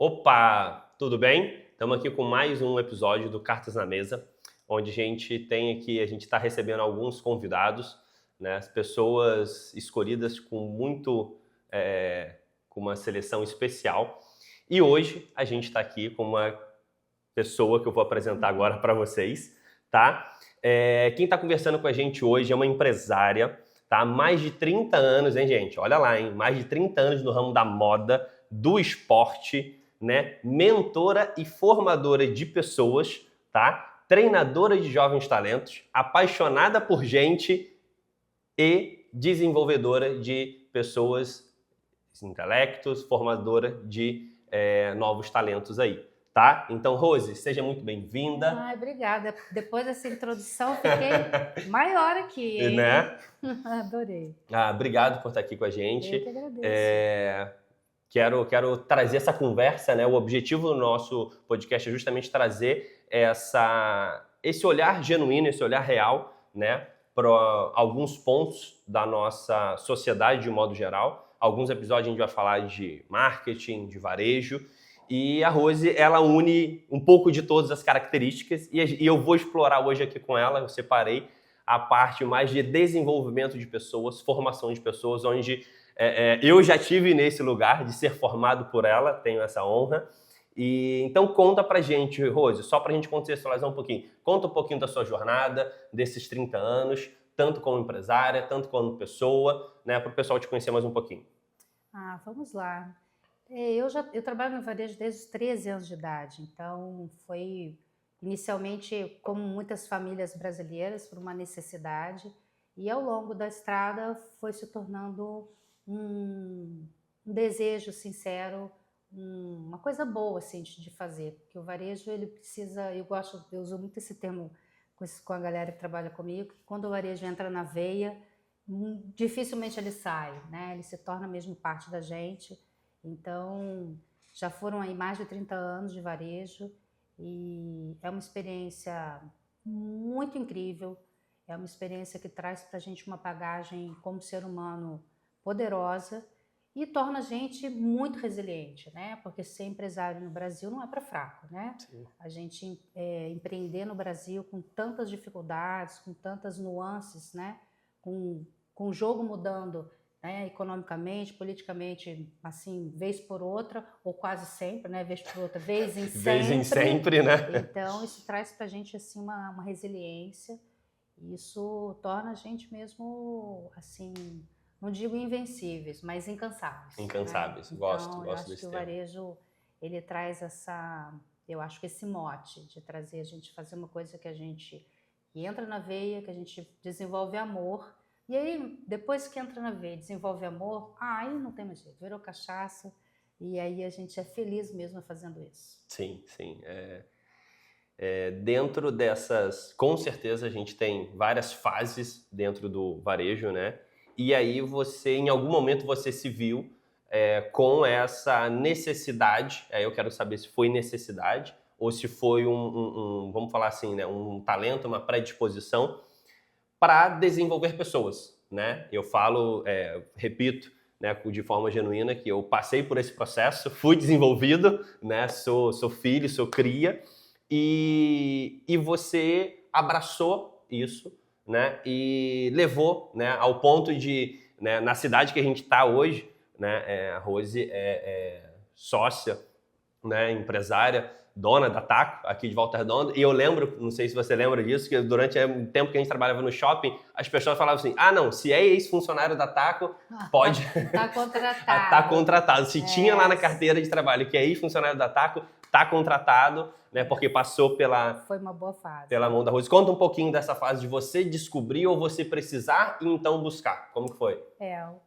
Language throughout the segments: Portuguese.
Opa, tudo bem? Estamos aqui com mais um episódio do Cartas na Mesa, onde a gente está recebendo alguns convidados, né? As pessoas escolhidas com uma seleção especial. E hoje a gente está aqui com uma pessoa que eu vou apresentar agora para vocês, tá? Quem está conversando com a gente hoje é uma empresária, tá? Há mais de 30 anos, hein, gente? Olha lá, hein? Mais de 30 anos no ramo da moda, do esporte, né? Mentora e formadora de pessoas, tá? Treinadora de jovens talentos, apaixonada por gente e desenvolvedora de pessoas, intelectos, formadora de novos talentos aí. Tá? Então, Rose, seja muito bem-vinda. Ai, obrigada. Depois dessa introdução, fiquei maior aqui, hein? Né? Adorei. Obrigado por estar aqui com a gente. Eu que agradeço. Quero trazer essa conversa, né? O objetivo do nosso podcast é justamente trazer esse olhar genuíno, esse olhar real, né? Para alguns pontos da nossa sociedade de modo geral. Alguns episódios a gente vai falar de marketing, de varejo. E a Rose, ela une um pouco de todas as características e eu vou explorar hoje aqui com ela, eu separei a parte mais de desenvolvimento de pessoas, formação de pessoas, onde eu já tive nesse lugar de ser formado por ela, tenho essa honra. E então conta pra gente, Rose, só pra gente contextualizar um pouquinho. Conta um pouquinho da sua jornada, desses 30 anos, tanto como empresária, tanto como pessoa, né, para o pessoal te conhecer mais um pouquinho. Vamos lá. Eu trabalho no varejo desde os 13 anos de idade, então foi inicialmente, como muitas famílias brasileiras, por uma necessidade, e ao longo da estrada foi se tornando um desejo sincero, uma coisa boa assim, de fazer, porque o varejo ele precisa, eu uso muito esse termo com a galera que trabalha comigo, que quando o varejo entra na veia, dificilmente ele sai, né? Ele se torna mesmo parte da gente. Então, já foram aí mais de 30 anos de varejo e é uma experiência muito incrível, é uma experiência que traz para a gente uma bagagem como ser humano poderosa e torna a gente muito resiliente, né? Porque ser empresário no Brasil não é para fraco, né? Sim. A gente empreender no Brasil com tantas dificuldades, com tantas nuances, né? Com o jogo mudando, né, economicamente, politicamente, assim, vez por outra, ou quase sempre, né, vez por outra, vez em sempre. Vez em sempre, né? Então, isso traz para a gente, assim, uma resiliência, e isso torna a gente mesmo, assim, não digo invencíveis, mas incansáveis. Incansáveis, Né? gosto Então, eu acho que desse o termo. varejo, ele traz eu acho que esse mote de trazer a gente fazer uma coisa que entra na veia, que a gente desenvolve amor. E aí, depois que entra na veia, desenvolve amor, aí não tem mais jeito, virou cachaça, e aí a gente é feliz mesmo fazendo isso. Sim. Dentro dessas, com certeza a gente tem várias fases dentro do varejo, né? E aí em algum momento você se viu com essa necessidade, eu quero saber se foi necessidade ou se foi vamos falar assim, né? Um talento, uma predisposição para desenvolver pessoas, né? Eu falo, repito, né, de forma genuína que eu passei por esse processo, fui desenvolvido, né? Sou filho, sou cria, e você abraçou isso, né? E levou, né, ao ponto de, né, na cidade que a gente está hoje, né? A Rose é sócia, né, empresária, dona da Taco, aqui de Volta Redonda, e eu lembro, não sei se você lembra disso, que durante o tempo que a gente trabalhava no shopping, as pessoas falavam assim, não, se é ex-funcionário da Taco, pode... Tá contratado. Tá contratado. Se tinha lá na carteira de trabalho que é ex-funcionário da Taco, tá contratado, né, porque passou Foi uma boa fase. pela mão da Rose. Conta um pouquinho dessa fase de você descobrir ou você precisar e então buscar. Como que foi?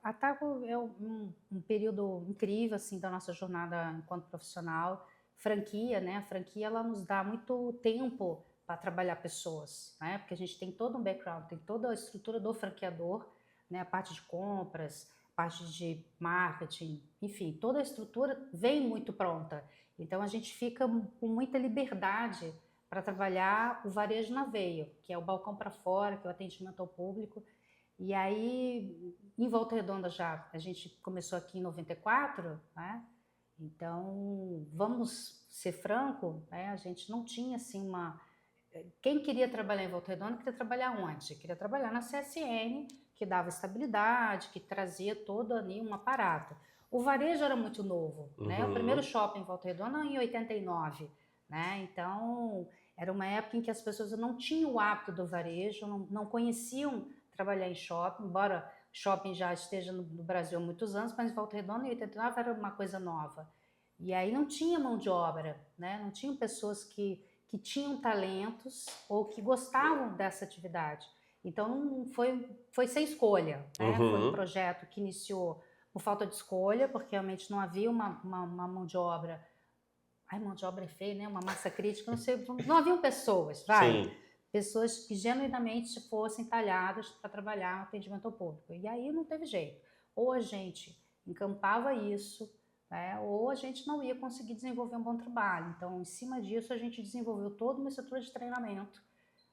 A Taco é um período incrível, assim, da nossa jornada enquanto profissional. Franquia, né? A franquia, ela nos dá muito tempo para trabalhar pessoas, né? Porque a gente tem todo um background, tem toda a estrutura do franqueador, né? A parte de compras, a parte de marketing, enfim, toda a estrutura vem muito pronta. Então, a gente fica com muita liberdade para trabalhar o varejo na veia, que é o balcão para fora, que é o atendimento ao público. E aí, em Volta Redonda já, a gente começou aqui em 94, né? Então, vamos ser franco, né? A gente não tinha assim quem queria trabalhar em Volta Redonda queria trabalhar onde? Queria trabalhar na CSN, que dava estabilidade, que trazia todo ali um aparato. O varejo era muito novo, né? O primeiro shopping em Volta Redonda em 89, né? Então, era uma época em que as pessoas não tinham o hábito do varejo, não conheciam trabalhar em shopping, embora shopping já esteja no Brasil há muitos anos, mas em Volta Redonda em 89 era uma coisa nova. E aí não tinha mão de obra, né? Não tinham pessoas que tinham talentos ou que gostavam dessa atividade. Então, não foi sem escolha, né? Foi um projeto que iniciou por falta de escolha, porque realmente não havia uma mão de obra. Ai, mão de obra é feia, né? Uma massa crítica, não sei. Não haviam pessoas, vai. Sim. Pessoas que genuinamente fossem talhadas para trabalhar no atendimento ao público. E aí não teve jeito. Ou a gente encampava isso, né, ou a gente não ia conseguir desenvolver um bom trabalho. Então, em cima disso, a gente desenvolveu toda uma estrutura de treinamento.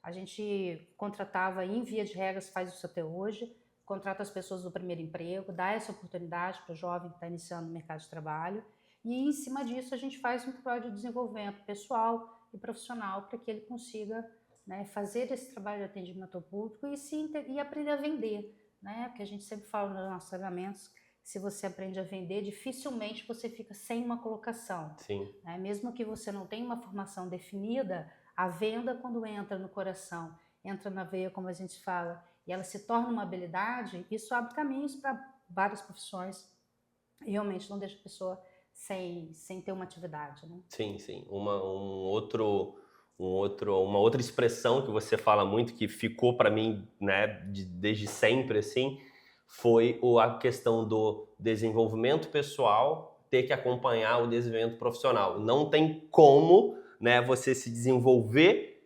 A gente contratava, em via de regras, faz isso até hoje, contrata as pessoas do primeiro emprego, dá essa oportunidade para o jovem que está iniciando no mercado de trabalho, e em cima disso a gente faz um trabalho de desenvolvimento pessoal e profissional para que ele consiga, né, fazer esse trabalho de atendimento ao público e aprender a vender, né? Porque a gente sempre fala nos nossos treinamentos, se você aprende a vender, dificilmente você fica sem uma colocação. Sim. Né? Mesmo que você não tenha uma formação definida, a venda, quando entra no coração, entra na veia, como a gente fala, e ela se torna uma habilidade, isso abre caminhos para várias profissões e realmente não deixa a pessoa sem ter uma atividade. Né? Sim, sim. Uma outra expressão que você fala muito, que ficou para mim, né, desde sempre, assim, foi a questão do desenvolvimento pessoal ter que acompanhar o desenvolvimento profissional. Não tem como, né, você se desenvolver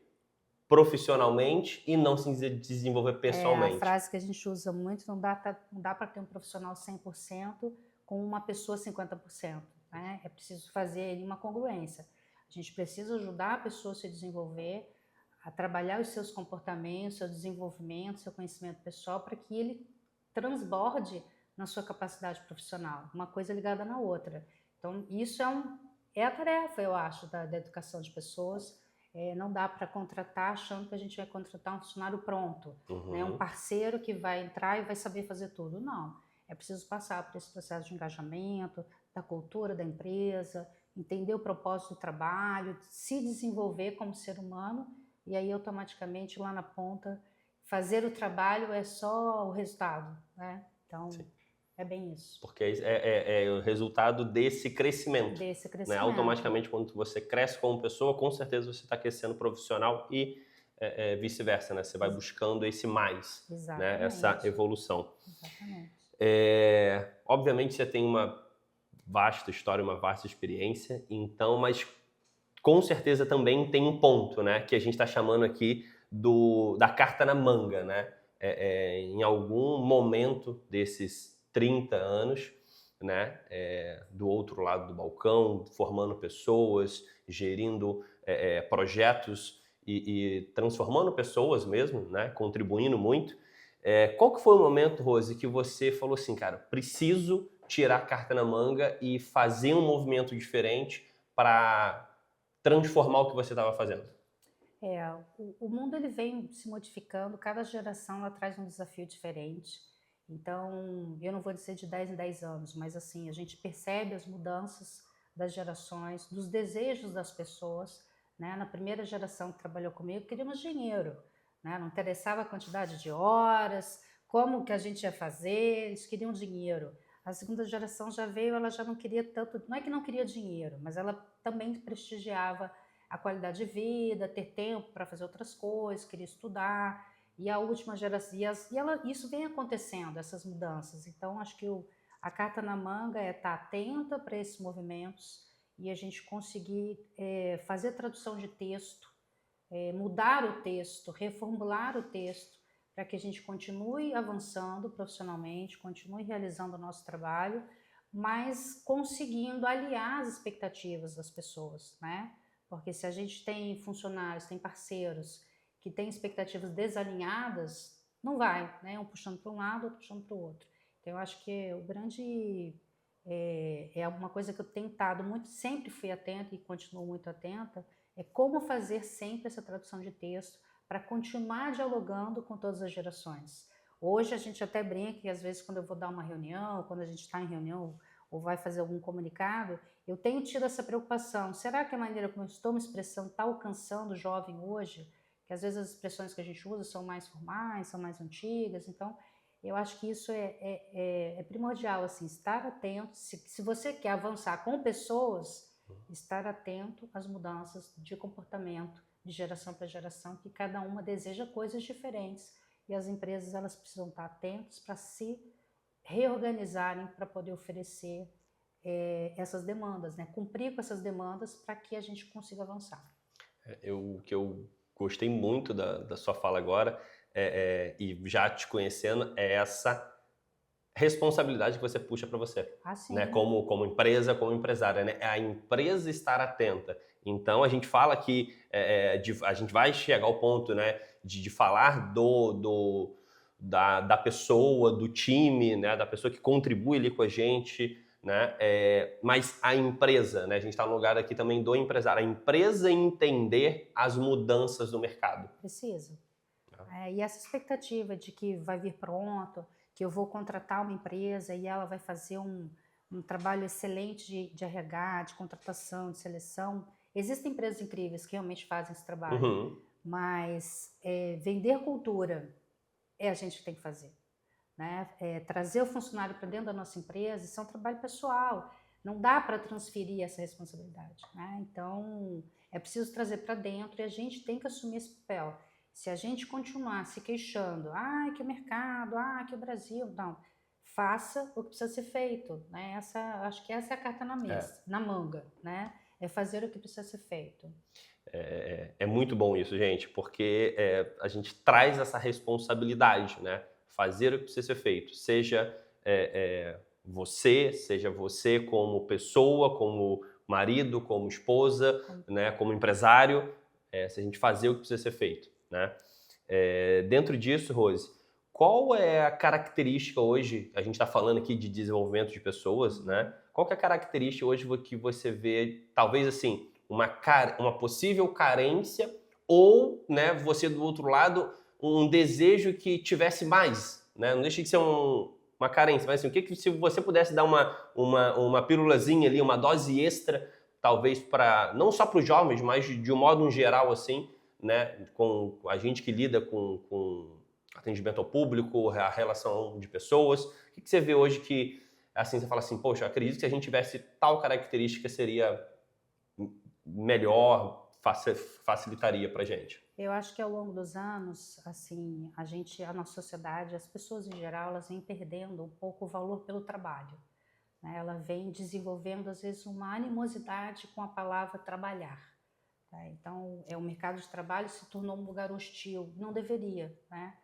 profissionalmente e não se desenvolver pessoalmente. A frase que a gente usa muito, não dá para ter um profissional 100% com uma pessoa 50%. Né? É preciso fazer uma congruência. A gente precisa ajudar a pessoa a se desenvolver, a trabalhar os seus comportamentos, seu desenvolvimento, seu conhecimento pessoal, para que ele transborde na sua capacidade profissional, uma coisa ligada na outra. Então, isso é a tarefa, eu acho, da educação de pessoas. Não dá para contratar achando que a gente vai contratar um funcionário pronto, né? Um parceiro que vai entrar e vai saber fazer tudo. Não, é preciso passar por esse processo de engajamento, da cultura da empresa, entender o propósito do trabalho, se desenvolver como ser humano e aí automaticamente lá na ponta fazer o trabalho é só o resultado, né? Então, sim, é bem isso. Porque é o resultado desse crescimento. Desse crescimento. Né? Automaticamente, quando você cresce como pessoa, com certeza você está crescendo profissional e vice-versa, né? Você vai buscando esse mais, né? Essa evolução. Exatamente. Obviamente, você tem uma vasta história, uma vasta experiência, então, mas com certeza também tem um ponto, né? Que a gente está chamando aqui da carta na manga, né? Em algum momento desses 30 anos, né? Do outro lado do balcão, formando pessoas, gerindo projetos e transformando pessoas mesmo, né? Contribuindo muito. Qual que foi o momento, Rose, que você falou assim, cara, preciso tirar a carta na manga e fazer um movimento diferente para transformar o que você estava fazendo? O mundo ele vem se modificando, cada geração ela traz um desafio diferente. Então, eu não vou dizer de 10 em 10 anos, mas assim, a gente percebe as mudanças das gerações, dos desejos das pessoas. Né? Na primeira geração que trabalhou comigo, queríamos dinheiro. Né? Não interessava a quantidade de horas, como que a gente ia fazer, eles queriam dinheiro. A segunda geração já veio, ela já não queria tanto, não é que não queria dinheiro, mas ela também prestigiava a qualidade de vida, ter tempo para fazer outras coisas, queria estudar. E a última geração, isso vem acontecendo, essas mudanças. Então, acho que a carta na manga é estar atenta para esses movimentos e a gente conseguir fazer tradução de texto, mudar o texto, reformular o texto, para que a gente continue avançando profissionalmente, continue realizando o nosso trabalho, mas conseguindo aliar as expectativas das pessoas, né? Porque se a gente tem funcionários, tem parceiros que têm expectativas desalinhadas, não vai, né? Um puxando para um lado, outro puxando para o outro. Então, eu acho que o grande é uma coisa que eu tenho estado muito, sempre fui atenta e continuo muito atenta, é como fazer sempre essa tradução de texto para continuar dialogando com todas as gerações. Hoje a gente até brinca que às vezes quando eu vou dar uma reunião, quando a gente está em reunião ou vai fazer algum comunicado, eu tenho tido essa preocupação. Será que a maneira como eu estou me expressando está alcançando o jovem hoje? Que às vezes as expressões que a gente usa são mais formais, são mais antigas. Então, eu acho que isso é primordial, assim, estar atento. Se você quer avançar com pessoas, estar atento às mudanças de comportamento de geração para geração, que cada uma deseja coisas diferentes. E as empresas elas precisam estar atentas para se reorganizarem para poder oferecer essas demandas, né? Cumprir com essas demandas para que a gente consiga avançar. O que eu gostei muito da sua fala agora, e já te conhecendo, é essa responsabilidade que você puxa para você, Assim, né? Como empresa, como empresária, né? É a empresa estar atenta. Então a gente fala que a gente vai chegar ao ponto, né, de falar da pessoa, do time, né, da pessoa que contribui ali com a gente, né? Mas a empresa, né? A gente está no lugar aqui também do empresário. A empresa entender as mudanças do mercado. precisa. E essa expectativa de que vai vir pronto, que eu vou contratar uma empresa e ela vai fazer um trabalho excelente de RH, de contratação, de seleção. Existem empresas incríveis que realmente fazem esse trabalho, Uhum. mas vender cultura a gente que tem que fazer. Né? Trazer o funcionário para dentro da nossa empresa, isso é um trabalho pessoal. Não dá para transferir essa responsabilidade. Né? Então, é preciso trazer para dentro e a gente tem que assumir esse papel. Se a gente continuar se queixando, que o mercado, que o Brasil, não, faça o que precisa ser feito. Né? Acho que essa é a carta na mesa, na manga, né? É fazer o que precisa ser feito. É muito bom isso, gente, porque a gente traz essa responsabilidade, né? Fazer o que precisa ser feito, seja você como pessoa, como marido, como esposa, né? Como empresário, se a gente fazer o que precisa ser feito, né? Dentro disso, Rose, qual é a característica hoje, a gente está falando aqui de desenvolvimento de pessoas, né? Qual que é a característica hoje que você vê, talvez assim, uma possível carência ou, né, você do outro lado, um desejo que tivesse mais, né? Não deixa de ser uma carência, mas assim, o que se você pudesse dar uma pílulazinha ali, uma dose extra, talvez para não só para os jovens, mas de um modo geral assim, né, com a gente que lida com atendimento ao público, a relação de pessoas, o que você vê hoje que assim você fala assim, poxa, acredito que se a gente tivesse tal característica seria melhor, facilitaria pra gente? Eu acho que ao longo dos anos, assim, a nossa sociedade, as pessoas em geral, elas vêm perdendo um pouco o valor pelo trabalho. Né? Ela vem desenvolvendo, às vezes, uma animosidade com a palavra trabalhar. Tá? Então, o mercado de trabalho se tornou um lugar hostil. Não deveria, né?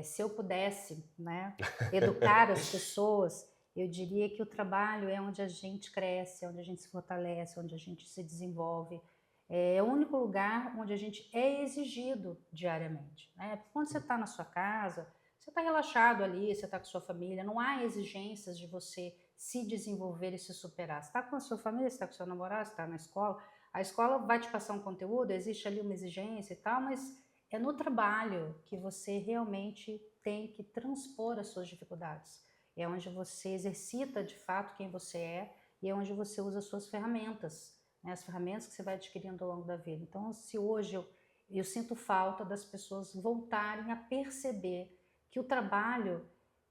Se eu pudesse, né, educar as pessoas, eu diria que o trabalho é onde a gente cresce, é onde a gente se fortalece, onde a gente se desenvolve. É o único lugar onde a gente é exigido diariamente. Né? Porque quando você está na sua casa, você está relaxado ali, você está com sua família, não há exigências de você se desenvolver e se superar. Você está com a sua família, você está com o seu namorado, você está na escola, a escola vai te passar um conteúdo, existe ali uma exigência e tal, mas é no trabalho que você realmente tem que transpor as suas dificuldades. É onde você exercita de fato quem você é e é onde você usa as suas ferramentas, né? As ferramentas que você vai adquirindo ao longo da vida. Então, se hoje eu sinto falta das pessoas voltarem a perceber que o trabalho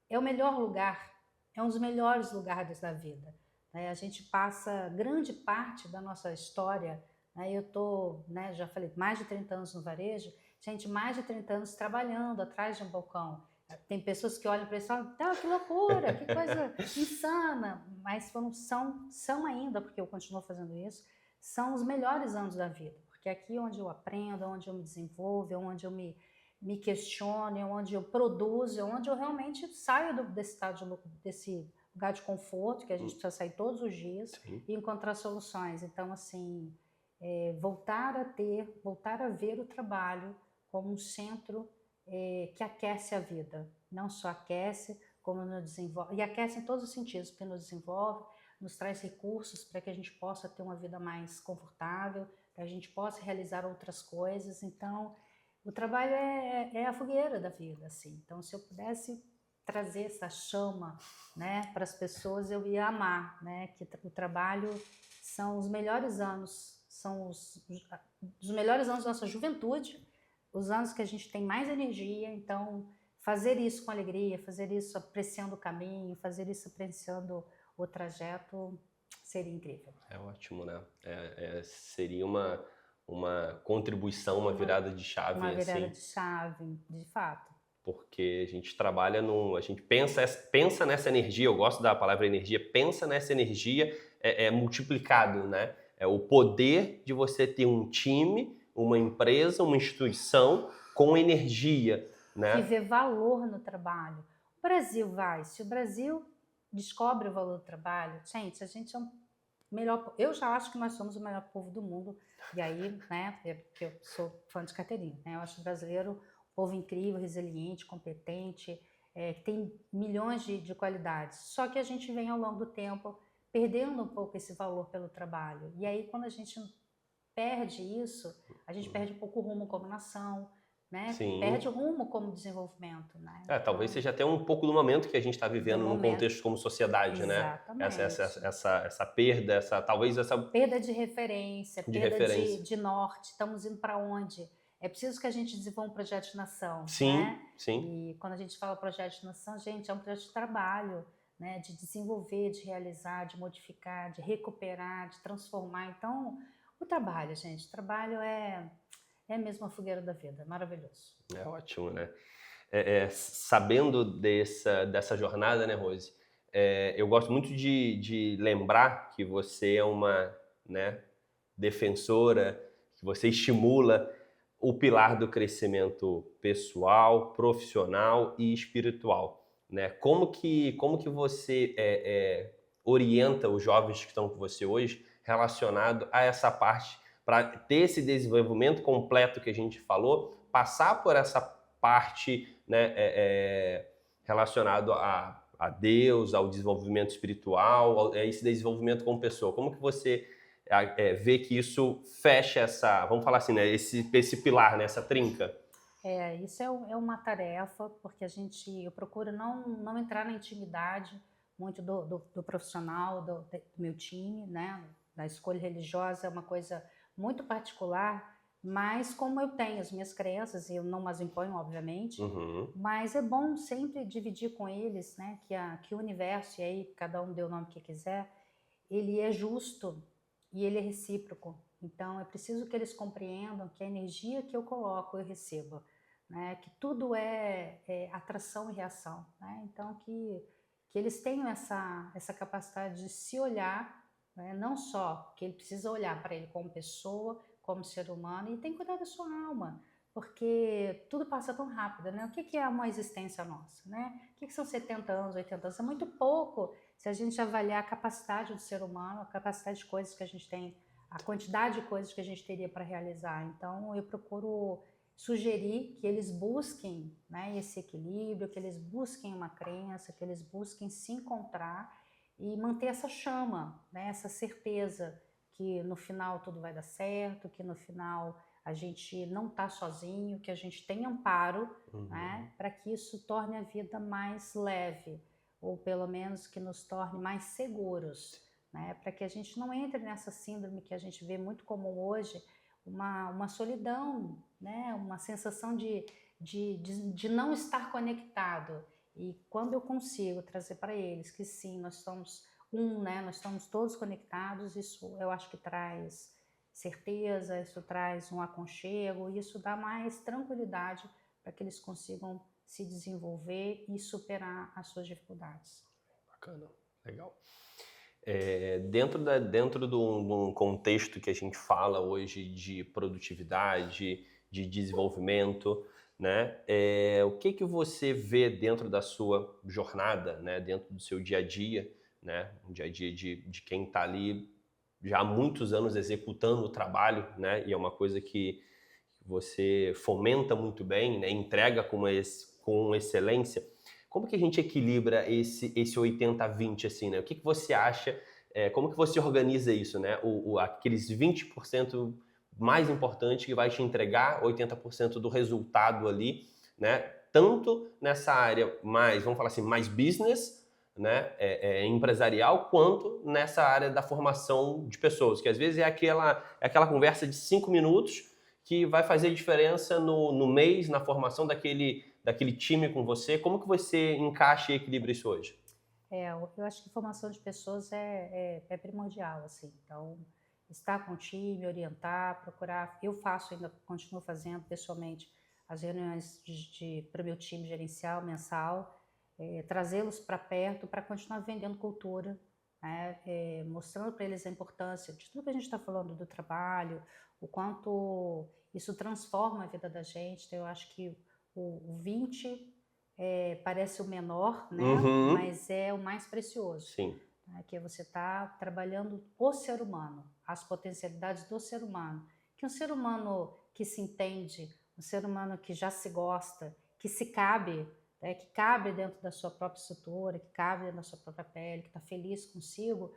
é o melhor lugar, é um dos melhores lugares da vida. A gente passa grande parte da nossa história, eu estou, já falei, mais de 30 anos no varejo, gente, mais de 30 anos trabalhando atrás de um balcão. Tem pessoas que olham para isso e falam, que loucura, que coisa insana, mas são ainda, porque eu continuo fazendo isso, são os melhores anos da vida, porque aqui é onde eu aprendo, é onde eu me desenvolvo, é onde eu me questiono, é onde eu produzo, é onde eu realmente saio desse lugar de conforto, que a gente precisa sair todos os dias. Sim. E encontrar soluções. Então, assim, voltar a ver o trabalho como um centro que aquece a vida. Não só aquece, como nos desenvolve, e aquece em todos os sentidos, porque nos desenvolve, nos traz recursos para que a gente possa ter uma vida mais confortável, para a gente possa realizar outras coisas. Então, o trabalho é a fogueira da vida, assim. Então, se eu pudesse trazer essa chama, né, para as pessoas, eu ia amar, né, que o trabalho são os melhores anos, são os melhores anos da nossa juventude, os anos que a gente tem mais energia. Então, fazer isso com alegria, fazer isso apreciando o caminho, fazer isso apreciando o trajeto, seria incrível. É ótimo, né? Seria uma contribuição, uma virada de chave, Uma virada assim, de chave, de fato. porque a gente trabalha a gente pensa nessa energia, eu gosto da palavra energia, pensa nessa energia multiplicado, né? É o poder de você ter um time, uma empresa, uma instituição com energia, né? Que vê valor no trabalho. O Brasil se o Brasil descobre o valor do trabalho, gente, a gente é um melhor, eu já acho que nós somos o melhor povo do mundo, e aí, né, porque eu sou fã de carteirinha, né, eu acho o brasileiro um povo incrível, resiliente, competente, que tem milhões de qualidades, só que a gente vem ao longo do tempo perdendo um pouco esse valor pelo trabalho, e aí quando a gente perde isso, a gente perde um pouco o rumo como nação, né, Sim. perde o rumo como desenvolvimento, né. Talvez seja até um pouco do momento que a gente está vivendo num momento. contexto como sociedade, né? Exatamente. Essa perda, talvez essa perda de referência, de perda referência. de norte, estamos indo para onde? É preciso que a gente desenvolva um projeto de nação, Sim, né? sim. E quando a gente fala projeto de nação, gente, é um projeto de trabalho, né? De desenvolver, de realizar, de modificar, de recuperar, de transformar. Então, o trabalho, gente, o trabalho é mesmo a fogueira da vida, maravilhoso. É ótimo, né? Sabendo dessa jornada, né, Rose? Eu gosto muito de lembrar que você é uma, né, defensora, que você estimula o pilar do crescimento pessoal, profissional e espiritual, né? Como que você orienta os jovens que estão com você hoje relacionado a essa parte para ter esse desenvolvimento completo que a gente falou, passar por essa parte, né, relacionado a Deus, ao desenvolvimento espiritual, a esse desenvolvimento como pessoa? Como que você vê que isso fecha vamos falar assim, né, esse pilar, né, essa trinca? Isso é uma tarefa, porque eu procuro não entrar na intimidade muito do profissional, do meu time, né? Da escolha religiosa é uma coisa muito particular, mas como eu tenho as minhas crenças, e eu não as imponho, obviamente, mas é bom sempre dividir com eles, né? Que o universo, e aí cada um dê o nome que quiser, ele é justo e ele é recíproco. Então, é preciso que eles compreendam que a energia que eu coloco, eu recebo, né? Que tudo é atração e reação, né? Então, que eles tenham essa capacidade de se olhar, né? Não só que ele precisa olhar para ele como pessoa, como ser humano, e tem que cuidar da sua alma, porque tudo passa tão rápido, né? O que é uma existência nossa, né? O que são 70 anos, 80 anos? É muito pouco se a gente avaliar a capacidade do ser humano, a capacidade de coisas que a gente tem, a quantidade de coisas que a gente teria para realizar. Então, eu procuro sugerir que eles busquem, né, esse equilíbrio, que eles busquem uma crença, que eles busquem se encontrar e manter essa chama, né, essa certeza que no final tudo vai dar certo, que no final a gente não está sozinho, que a gente tem amparo, né, para que isso torne a vida mais leve, ou pelo menos que nos torne mais seguros, né, para que a gente não entre nessa síndrome que a gente vê muito comum hoje, uma solidão, né, uma sensação de não estar conectado. E quando eu consigo trazer para eles que sim, nós somos né, nós estamos todos conectados, isso eu acho que traz certeza, isso traz um aconchego, isso dá mais tranquilidade para que eles consigam se desenvolver e superar as suas dificuldades. Bacana, legal. Dentro de um contexto que a gente fala hoje de produtividade, de desenvolvimento, né? O que você vê dentro da sua jornada, né? Dentro do seu dia a dia, né? Um dia a dia de quem está ali já há muitos anos executando o trabalho, né? E é uma coisa que você fomenta muito bem, né? Entrega com excelência. Como que a gente equilibra esse 80-20, assim, né? O que você acha, como que você organiza isso, né? Aqueles 20% mais importante que vai te entregar 80% do resultado ali, né? Tanto nessa área mais, vamos falar assim, mais business, né, empresarial, quanto nessa área da formação de pessoas, que às vezes é aquela conversa de 5 minutos que vai fazer diferença no mês, na formação daquele time com você. Como que você encaixa e equilibra isso hoje? Eu acho que formação de pessoas é primordial, assim. Então, estar com o time, orientar, procurar. Eu faço ainda, continuo fazendo pessoalmente as reuniões para o meu time gerencial, mensal, trazê-los para perto para continuar vendendo cultura, né? Mostrando para eles a importância de tudo que a gente está falando do trabalho, o quanto isso transforma a vida da gente. Então, eu acho que o 20 parece o menor, né? Uhum. Mas é o mais precioso, Sim. né? Que você está trabalhando o ser humano, as potencialidades do ser humano. Que um ser humano que se entende, um ser humano que já se gosta, que se cabe, né? Que cabe dentro da sua própria estrutura, que cabe dentro da sua própria pele, que está feliz consigo,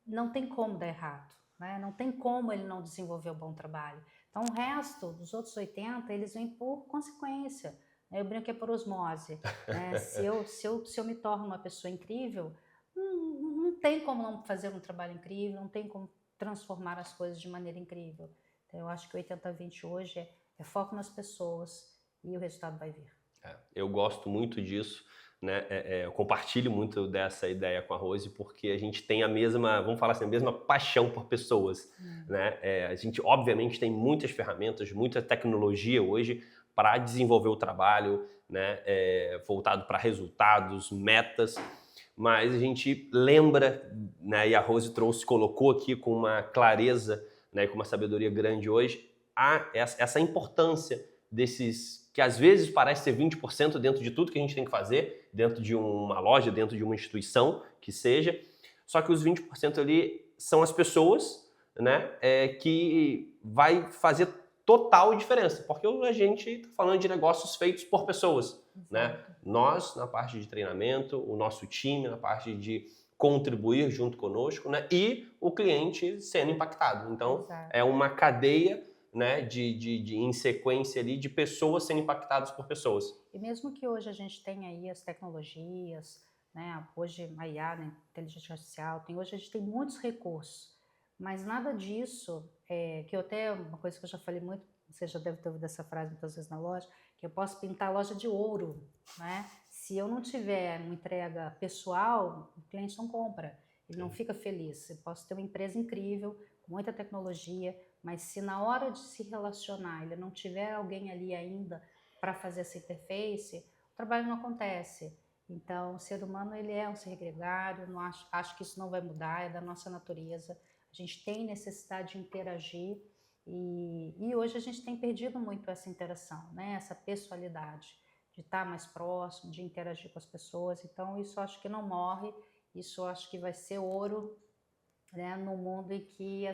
não tem como dar errado, né? Não tem como ele não desenvolver um bom trabalho. Então, o resto dos outros 80, eles vêm por consequência. Eu brinco que é por osmose, né? Se eu me torno uma pessoa incrível, não tem como não fazer um trabalho incrível, não tem como transformar as coisas de maneira incrível. Então, eu acho que o 80-20 hoje é foco nas pessoas e o resultado vai vir. Eu gosto muito disso, né? Eu compartilho muito dessa ideia com a Rose, porque a gente tem a mesma, vamos falar assim, a mesma paixão por pessoas, né? A gente, obviamente, tem muitas ferramentas, muita tecnologia hoje para desenvolver o trabalho, né? Voltado para resultados, metas, mas a gente lembra, né? E a Rose colocou aqui com uma clareza, né? Com uma sabedoria grande hoje, essa importância desses, que às vezes parece ser 20% dentro de tudo que a gente tem que fazer, dentro de uma loja, dentro de uma instituição, que seja, só que os 20% ali são as pessoas, né, que vai fazer total diferença, porque a gente está falando de negócios feitos por pessoas, né? Nós, na parte de treinamento, o nosso time, na parte de contribuir junto conosco, né? E o cliente sendo impactado. Então, Exato. é uma cadeia, né, em sequência ali de pessoas sendo impactadas por pessoas. E mesmo que hoje a gente tenha aí as tecnologias, né, hoje a IA, né, inteligência artificial, hoje a gente tem muitos recursos, mas nada disso, que eu até, uma coisa que eu já falei muito, você já deve ter ouvido essa frase muitas vezes na loja, que eu posso pintar a loja de ouro, né? Se eu não tiver uma entrega pessoal, o cliente não compra, ele não fica feliz. Eu posso ter uma empresa incrível, com muita tecnologia, mas se na hora de se relacionar ele não tiver alguém ali ainda para fazer essa interface, o trabalho não acontece. Então, o ser humano ele é um ser gregário, não acho que isso não vai mudar, é da nossa natureza. A gente tem necessidade de interagir e hoje a gente tem perdido muito essa interação, né? Essa pessoalidade, de estar mais próximo, de interagir com as pessoas. Então, isso acho que não morre, isso acho que vai ser ouro, né? No mundo em que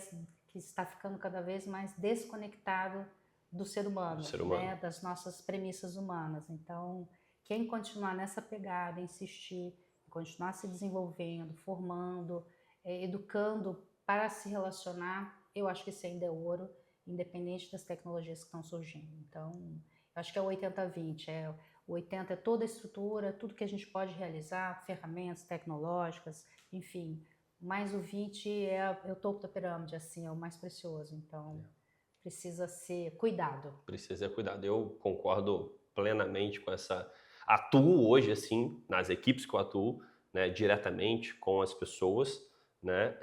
está ficando cada vez mais desconectado do ser humano, né? Das nossas premissas humanas. Então, quem continuar nessa pegada, insistir, continuar se desenvolvendo, formando, educando para se relacionar, eu acho que isso ainda é ouro, independente das tecnologias que estão surgindo. Então, eu acho que é o 80-20, o 80 é toda a estrutura, tudo que a gente pode realizar, ferramentas tecnológicas, enfim, mas o 20 é o topo da pirâmide, assim, é o mais precioso, então precisa ser cuidado. Precisa ser cuidado. Eu concordo plenamente com essa. Atuo hoje, assim, nas equipes que eu atuo, né, diretamente com as pessoas, né,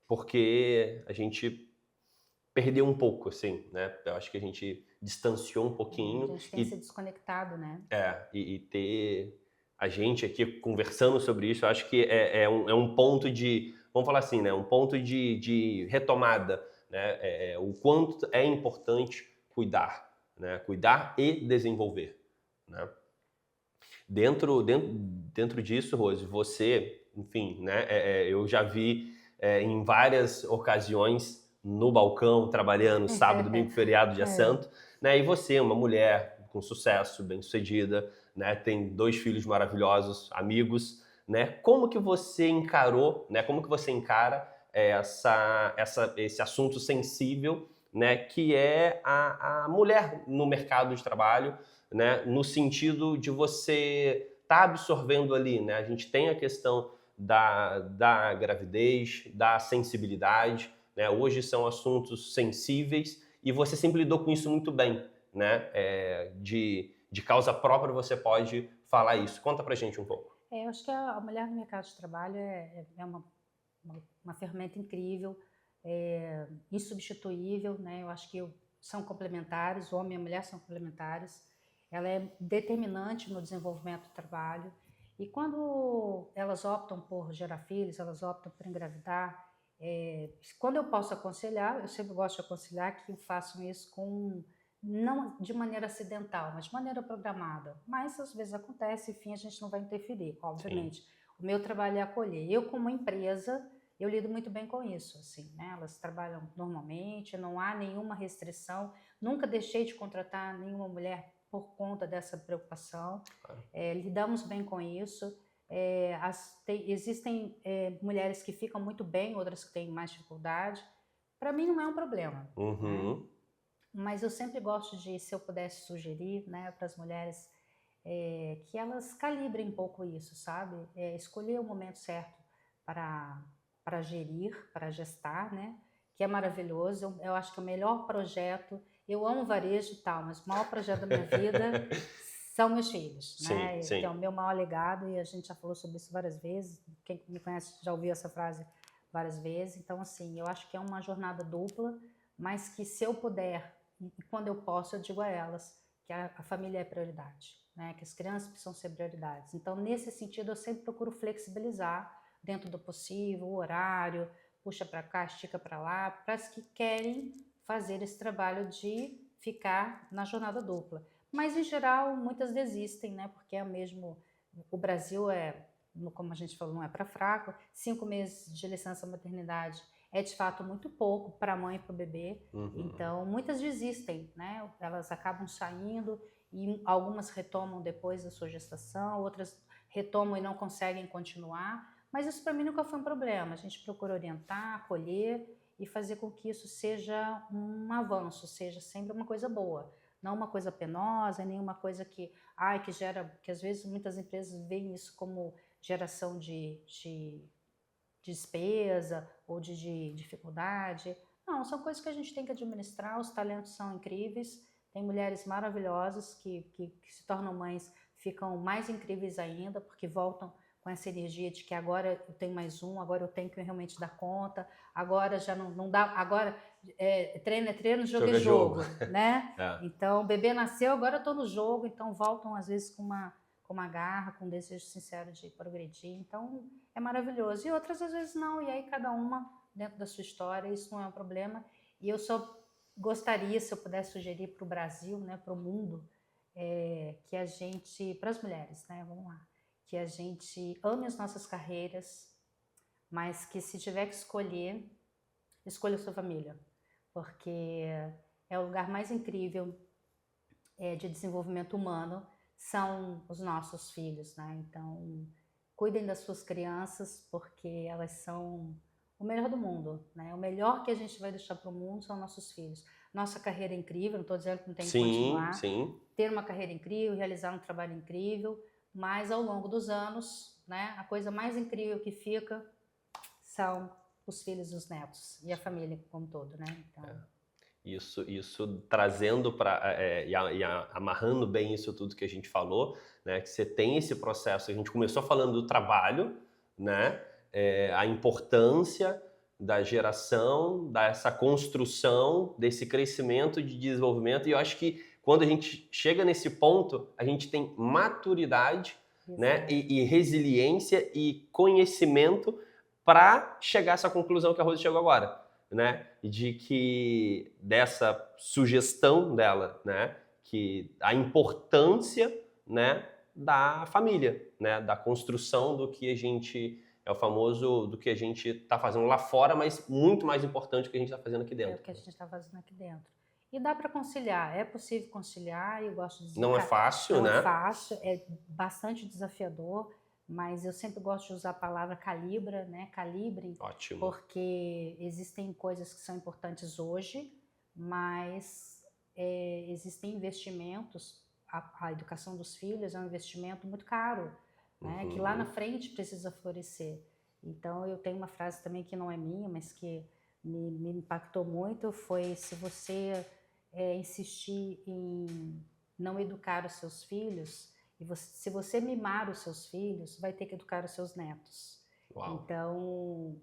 porque a gente perdeu um pouco, assim, né? Eu acho que a gente distanciou um pouquinho. A gente tem se desconectado, né? E ter a gente aqui conversando sobre isso, eu acho que é um ponto de, vamos falar assim, né? Um ponto de retomada, né? O quanto é importante cuidar, né? Cuidar e desenvolver, né? Dentro disso, Rose, você, enfim, né? Eu já vi em várias ocasiões no balcão, trabalhando sábado, domingo, feriado, dia santo, né? E você, uma mulher com sucesso, bem-sucedida, né? Tem 2 filhos maravilhosos, amigos, né? Como que você encarou, né? Como que você encara esse assunto sensível, né? Que é a mulher no mercado de trabalho, né? No sentido de você estar absorvendo ali, né? A gente tem a questão da gravidez, da sensibilidade, né? Hoje são assuntos sensíveis e você sempre lidou com isso muito bem, né? De causa própria você pode falar isso. Conta pra gente um pouco. Eu acho que a mulher no mercado de trabalho é uma ferramenta incrível, insubstituível, né? Eu acho que são complementares, o homem e a mulher são complementares. Ela é determinante no desenvolvimento do trabalho. E quando elas optam por gerar filhos, elas optam por engravidar, quando eu posso aconselhar, eu sempre gosto de aconselhar que façam isso não de maneira acidental, mas de maneira programada. Mas às vezes acontece, enfim, a gente não vai interferir, obviamente. Sim. O meu trabalho é acolher. Eu, como empresa, eu lido muito bem com isso, assim, né? Elas trabalham normalmente, não há nenhuma restrição. Nunca deixei de contratar nenhuma mulher por conta dessa preocupação. Lidamos bem com isso. Existem mulheres que ficam muito bem, outras que têm mais dificuldade. Para mim não é um problema. Uhum. Né? Mas eu sempre gosto de, se eu pudesse sugerir, né, para as mulheres, que elas calibrem um pouco isso, sabe? Escolher o momento certo para gerir, para gestar, né? Que é maravilhoso. Eu acho que é o melhor projeto. Eu amo varejo e tal, mas o maior projeto da minha vida são meus filhos, sim, né? Sim. Que é o meu maior legado e a gente já falou sobre isso várias vezes. Quem me conhece já ouviu essa frase várias vezes. Então, assim, eu acho que é uma jornada dupla, mas que se eu puder e quando eu posso, eu digo a elas que a família é prioridade, né? Que as crianças precisam ser prioridades. Então, nesse sentido, eu sempre procuro flexibilizar dentro do possível, o horário, puxa para cá, estica para lá, para as que querem fazer esse trabalho de ficar na jornada dupla. Mas, em geral, muitas desistem, né? Porque o Brasil como a gente falou, não é para fraco. 5 meses de licença maternidade é de fato muito pouco para a mãe e para o bebê. Uhum. Então, muitas desistem, né? Elas acabam saindo e algumas retomam depois da sua gestação, outras retomam e não conseguem continuar. Mas isso para mim nunca foi um problema. A gente procura orientar, acolher e fazer com que isso seja um avanço, seja sempre uma coisa boa. Não uma coisa penosa, nem uma coisa que às vezes muitas empresas veem isso como geração de despesa ou de dificuldade. Não, são coisas que a gente tem que administrar, os talentos são incríveis, tem mulheres maravilhosas que se tornam mães, ficam mais incríveis ainda, porque voltam com essa energia de que agora eu tenho mais um, agora eu tenho que realmente dar conta, agora já não dá, agora treino é treino, jogo é jogo, né? Então, o bebê nasceu, agora eu estou no jogo, então voltam às vezes com uma garra, com um desejo sincero de progredir. Então, é maravilhoso. E outras, às vezes, não. E aí, cada uma dentro da sua história, isso não é um problema. E eu só gostaria, se eu pudesse sugerir para o Brasil, né, para o mundo, que a gente, para as mulheres, né, vamos lá, que a gente ame as nossas carreiras, mas que se tiver que escolher, escolha a sua família. Porque é o lugar mais incrível de desenvolvimento humano, são os nossos filhos, né? Então, cuidem das suas crianças, porque elas são o melhor do mundo, né? O melhor que a gente vai deixar para o mundo são nossos filhos. Nossa carreira é incrível, não estou dizendo que não tem que continuar. Sim. Ter uma carreira incrível, realizar um trabalho incrível, mas ao longo dos anos, né? A coisa mais incrível que fica são os filhos e os netos, e a família como um todo, né? Então... Isso trazendo e amarrando bem isso tudo que a gente falou, né? Que você tem esse processo, a gente começou falando do trabalho, né? A importância da geração, dessa construção, desse crescimento de desenvolvimento, e eu acho que quando a gente chega nesse ponto, a gente tem maturidade, né? E resiliência e conhecimento para chegar a essa conclusão que a Rose chegou agora. Né, de que dessa sugestão dela, né, que a importância, né, da família, né, da construção do que a gente é o famoso do que a gente está fazendo lá fora, mas muito mais importante do que a gente está fazendo aqui dentro. É o que a gente está fazendo aqui dentro. E dá para conciliar, é possível conciliar, eu gosto de dizer, Não é fácil, não né? é fácil, é bastante desafiador, mas eu sempre gosto de usar a palavra calibra, né? Calibrem, Ótimo. porque existem coisas que são importantes hoje, mas existem investimentos, a educação dos filhos é um investimento muito caro, né? Que lá na frente precisa florescer. Então eu tenho uma frase também que não é minha, mas que me impactou muito, foi: se você insistir em não educar os seus filhos, se você mimar os seus filhos, vai ter que educar os seus netos. Uau. Então,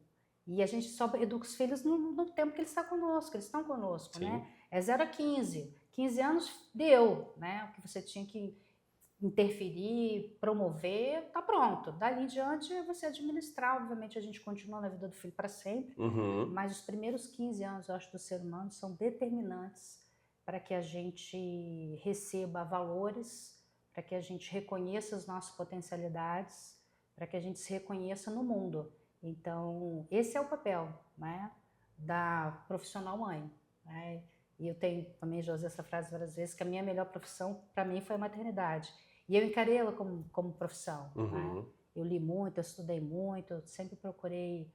e a gente só educa os filhos no tempo que eles estão conosco, Sim. né? É 0 a 15. 15 anos deu, né? O que você tinha que interferir, promover, tá pronto. Dali em diante é você administrar. Obviamente a gente continua na vida do filho para sempre, mas os primeiros 15 anos, eu acho, do ser humano são determinantes para que a gente receba valores, para que a gente reconheça as nossas potencialidades, para que a gente se reconheça no mundo. Então, esse é o papel, né, da profissional mãe, né? E eu tenho também, já usei essa frase várias vezes, que a minha melhor profissão, para mim, foi a maternidade. E eu encarei ela como profissão, né? Eu li muito, eu estudei muito, sempre procurei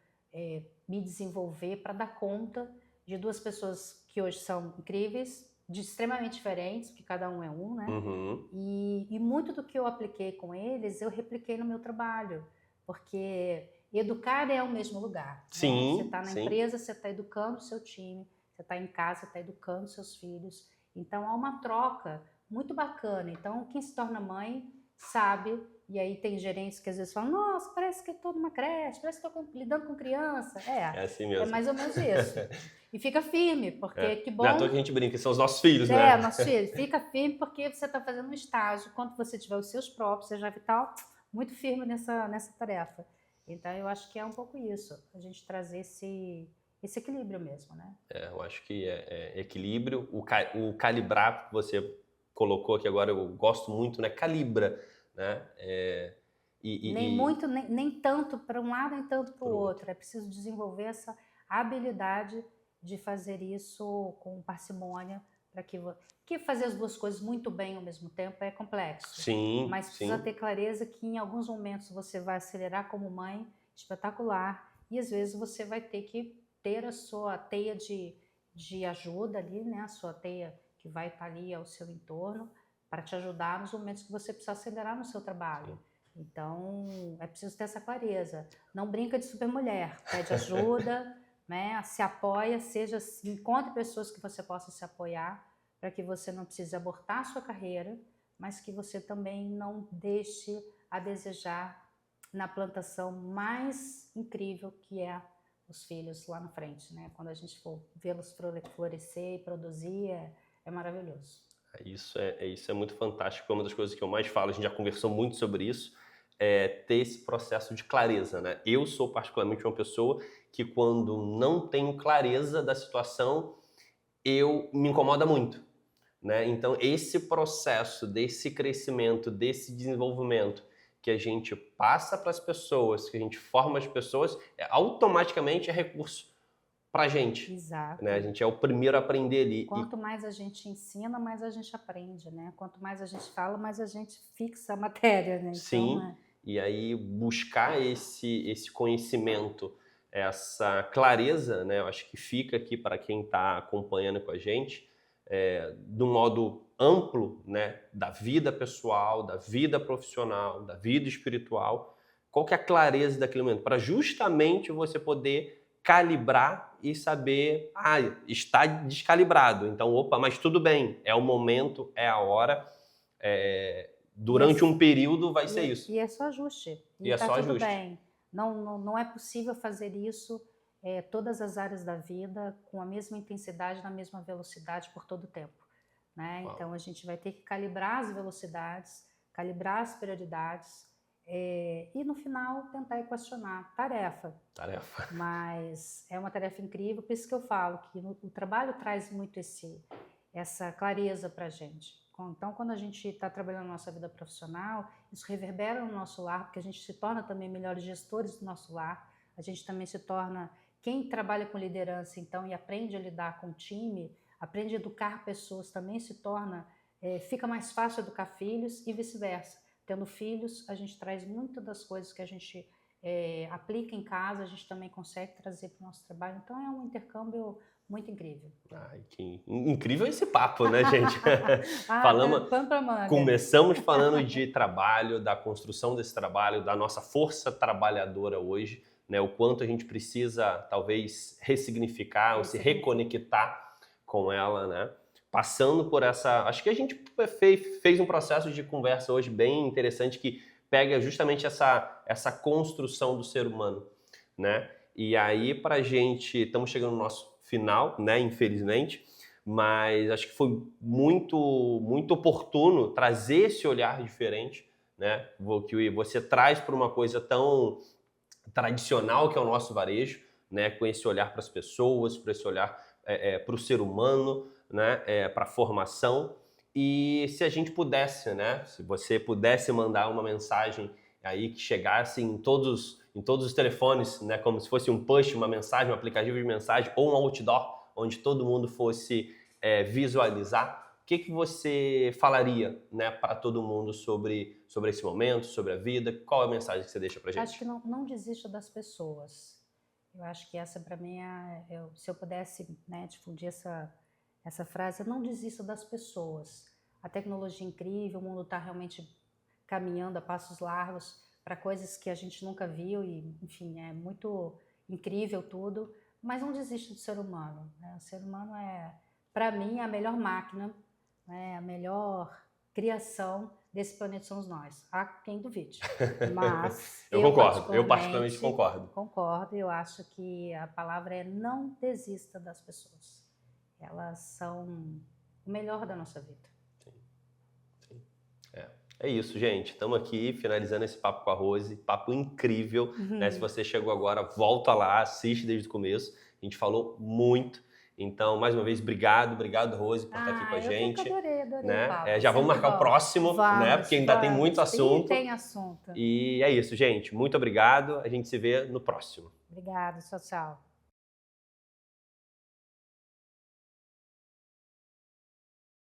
me desenvolver para dar conta de duas pessoas que hoje são incríveis, de extremamente diferentes, porque cada um é um, né? E muito do que eu apliquei com eles, eu repliquei no meu trabalho, porque educar é o mesmo lugar. Sim, né? Você está na empresa, você está educando o seu time, você está em casa, você está educando seus filhos. Então, há uma troca muito bacana. Então, quem se torna mãe sabe, e aí tem gerentes que às vezes falam: nossa, parece que eu estou numa creche, parece que estou lidando com criança. É assim mesmo. É mais ou menos isso. E fica firme, porque que bom... Não é à toa que a gente brinca, são os nossos filhos, né? nossos filhos. Fica firme porque você está fazendo um estágio. Quando você tiver os seus próprios, você já vai estar muito firme nessa tarefa. Então, eu acho que é um pouco isso, a gente trazer esse equilíbrio mesmo, né? Eu acho que é equilíbrio, o calibrar que você colocou aqui agora, eu gosto muito, né? Calibra, né? Nem tanto para um lado, nem tanto para o outro. É preciso desenvolver essa habilidade de fazer isso com parcimônia, para que fazer as duas coisas muito bem ao mesmo tempo é complexo. Sim, mas precisa ter clareza que em alguns momentos você vai acelerar como mãe, espetacular, e às vezes você vai ter que ter a sua teia de ajuda ali, né? A sua teia que vai estar ali ao seu entorno para te ajudar nos momentos que você precisa acelerar no seu trabalho. Então, é preciso ter essa clareza. Não brinca de supermulher, pede ajuda, né? Se apoia, encontre pessoas que você possa se apoiar, para que você não precise abortar a sua carreira, mas que você também não deixe a desejar na plantação mais incrível que é os filhos lá na frente, né? Quando a gente for vê-los florescer e produzir, é maravilhoso. Isso é muito fantástico, é uma das coisas que eu mais falo, a gente já conversou muito sobre isso, é ter esse processo de clareza, né? Eu sou particularmente uma pessoa que quando não tenho clareza da situação, eu me incomoda muito, né? Então esse processo desse crescimento, desse desenvolvimento que a gente passa para as pessoas, que a gente forma as pessoas, automaticamente é recurso para a gente. Exato. Né? A gente é o primeiro a aprender ali. Quanto mais a gente ensina, mais a gente aprende, né? Quanto mais a gente fala, mais a gente fixa a matéria, né? Sim, então, e aí buscar esse conhecimento, essa clareza, né? Eu acho que fica aqui para quem está acompanhando com a gente, de um modo amplo, né? Da vida pessoal, da vida profissional, da vida espiritual. Qual que é a clareza daquele momento? Para justamente você poder calibrar e saber, está descalibrado, então, opa, mas tudo bem, é o momento, é a hora, durante um período vai ser isso. E é só ajuste. E é só tudo ajuste. bem. Não é possível fazer isso todas as áreas da vida com a mesma intensidade, na mesma velocidade por todo o tempo. Né? Então a gente vai ter que calibrar as velocidades, calibrar as prioridades e no final tentar equacionar. Tarefa. Mas é uma tarefa incrível, por isso que eu falo que o trabalho traz muito essa clareza para a gente. Então, quando a gente está trabalhando na nossa vida profissional, isso reverbera no nosso lar, porque a gente se torna também melhores gestores do nosso lar, a gente também se torna quem trabalha com liderança, então, e aprende a lidar com o time, aprende a educar pessoas, também se torna, fica mais fácil educar filhos e vice-versa. Tendo filhos, a gente traz muitas das coisas que a gente aplica em casa, a gente também consegue trazer para o nosso trabalho. Então é um intercâmbio muito incrível. Ai, que incrível esse papo, né, gente? Falamos, pano pra manga. Começamos falando de trabalho, da construção desse trabalho, da nossa força trabalhadora hoje, né? O quanto a gente precisa, talvez, ressignificar ou se reconectar com ela, né? Passando por essa... Acho que a gente fez um processo de conversa hoje bem interessante que pega justamente essa construção do ser humano, né? E aí, pra gente... Estamos chegando no nosso final, né? Infelizmente. Mas acho que foi muito oportuno trazer esse olhar diferente, né? Que você traz para uma coisa tão tradicional que é o nosso varejo, né? Com esse olhar para as pessoas, para esse olhar para o ser humano, né? Para a formação. E se a gente pudesse, né? Se você pudesse mandar uma mensagem aí que chegasse em todos os telefones, né? Como se fosse um push, uma mensagem, um aplicativo de mensagem ou um outdoor, onde todo mundo fosse visualizar, o que você falaria, né, para todo mundo sobre esse momento, sobre a vida? Qual é a mensagem que você deixa para gente? Acho que não desista das pessoas. Eu acho que essa para mim se eu pudesse, né, difundir essa frase, não desista das pessoas. A tecnologia é incrível, o mundo está realmente caminhando a passos largos para coisas que a gente nunca viu e, enfim, é muito incrível tudo, mas não desista do ser humano, né? O ser humano para mim, a melhor máquina, né? A melhor criação desse planeta somos nós. Há quem duvide, mas eu concordo, eu particularmente concordo. Concordo, eu acho que a palavra é não desista das pessoas. Elas são o melhor da nossa vida. Sim. É isso, gente. Estamos aqui finalizando esse papo com a Rose. Papo incrível. Né? Se você chegou agora, volta lá, assiste desde o começo. A gente falou muito. Então, mais uma vez, obrigado, Rose, por estar aqui com a gente. Eu adorei, né? Paulo. Já vamos marcar o próximo, né? Porque ainda tem muito assunto. Tem assunto. E é isso, gente. Muito obrigado. A gente se vê no próximo. Obrigada, tchau, tchau.